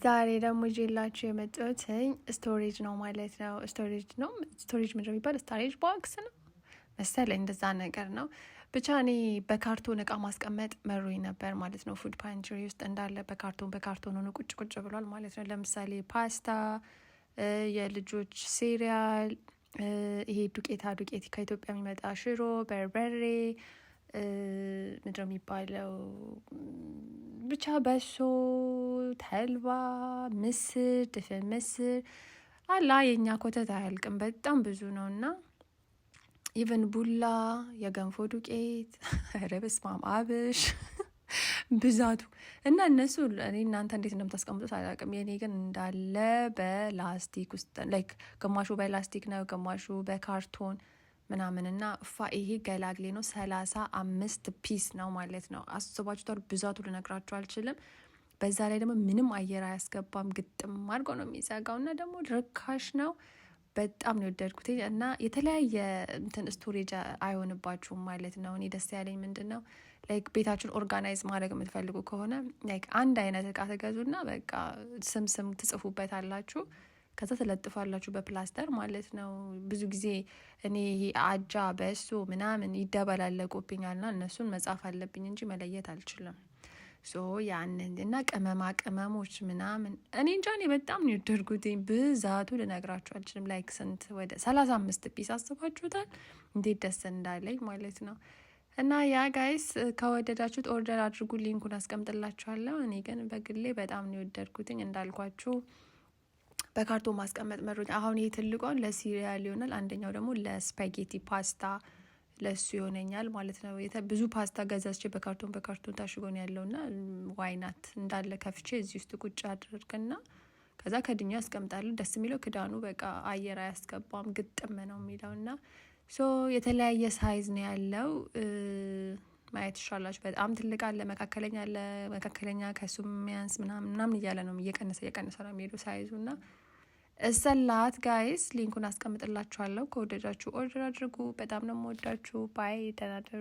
ዛሬ ደግሞ ይዤላችሁ የመጣሁት ስቶሬጅ ነው ማለት ነው። ስቶሬጅ ምንድነው የሚባል? ስቶሬጅ ቦክስ ነው መሰለኝ፣ እንደዛ ነገር ነው። ብቻ እኔ በካርቶን እቃ ማስቀመጥ መሮኝ ነበር ማለት ነው። ፉድ ፓንትሪ ውስጥ እንዳለ በካርቶን ሆኖ ቁጭ ብሏል ማለት ነው። ለምሳሌ ፓስታ፣ የልጆች ሴሪያል፣ ይሄ ዱቄት ከኢትዮጵያ የሚመጣ ሽሮ፣ በርበሬ፣ ምንድነው የሚባለው ብቻ በሶ፣ ተልባ፣ ምስር፣ ድፍን ምስር አላ የኛ ኮተት አያልቅም፣ በጣም ብዙ ነው። እና ኢቨን ቡላ፣ የገንፎ ዱቄት፣ ኧረ በስመ አብ አብሽ ብዛቱ እና እነሱ እኔ እናንተ እንዴት እንደምታስቀምጡት አላውቅም። የኔ ግን እንዳለ በላስቲክ ውስጥ ላይክ ግማሹ በላስቲክ ነው፣ ግማሹ በካርቶን ምናምን እና ይሄ ገላግሌ ነው። 35 ፒስ ነው ማለት ነው። አስባችሁታል? ብዛቱ ልነግራችሁ አልችልም። በዛ ላይ ደግሞ ምንም አየር አያስገባም፣ ግጥም አድርጎ ነው የሚዘጋው እና ደግሞ ርካሽ ነው። በጣም ነው የወደድኩት እና የተለያየ ስቶሬጅ አይሆንባችሁም ማለት ነው። እኔ ደስ ያለኝ ምንድን ነው ላይክ ቤታችሁን ኦርጋናይዝ ማድረግ የምትፈልጉ ከሆነ ላይክ አንድ አይነት እቃ ትገዙና በቃ ስም ትጽፉበት አላችሁ፣ ከዛ ትለጥፋላችሁ በፕላስተር ማለት ነው። ብዙ ጊዜ እኔ አጃ በሶ ምናምን ይደበላለቁብኛልና እነሱን መጻፍ አለብኝ እንጂ መለየት አልችልም። ያንን እና ቅመሞች ምናምን እኔ እንጃ እኔ በጣም ነው የወደድኩት። ብዛቱ ልነግራችሁ አልችልም። ላይክ ስንት ወደ 35 ፒስ አስባችሁታል? እንዴት ደስ እንዳለኝ ማለት ነው። እና ያ ጋይስ ከወደዳችሁት ኦርደር አድርጉ፣ ሊንኩን አስቀምጥላችኋለሁ። እኔ ግን በግሌ በጣም ነው የወደድኩትኝ። እንዳልኳችሁ በካርቶን ማስቀመጥ መሮኝ። አሁን ይሄ ትልቋን ለሲሪያል ይሆናል፣ አንደኛው ደግሞ ለስፓጌቲ ፓስታ ለሱ ይሆነኛል ማለት ነው። ብዙ ፓስታ ገዛዝቼ በካርቶን ታሽጎን ያለውና ዋይናት እንዳለ ከፍቼ እዚህ ውስጥ ቁጭ አድርግና ከዛ ከድኛ ያስቀምጣለሁ። ደስ የሚለው ክዳኑ በቃ አየር አያስገባም፣ ግጥም ነው የሚለውና የተለያየ ሳይዝ ነው ያለው። ማየት ይሻላችሁ። በጣም ትልቅ አለ፣ መካከለኛ ከሱም ሚያንስ ምናምን እያለ ነው እየቀነሰ ነው የሚሄዱ ሳይዙና እሰላት ጋይስ ሊንኩን አስቀምጥላችኋለሁ። ከወደዳችሁ ኦርደር አድርጉ። በጣም ነው የምወዳችሁ። ባይ፣ ደህና ደሩ።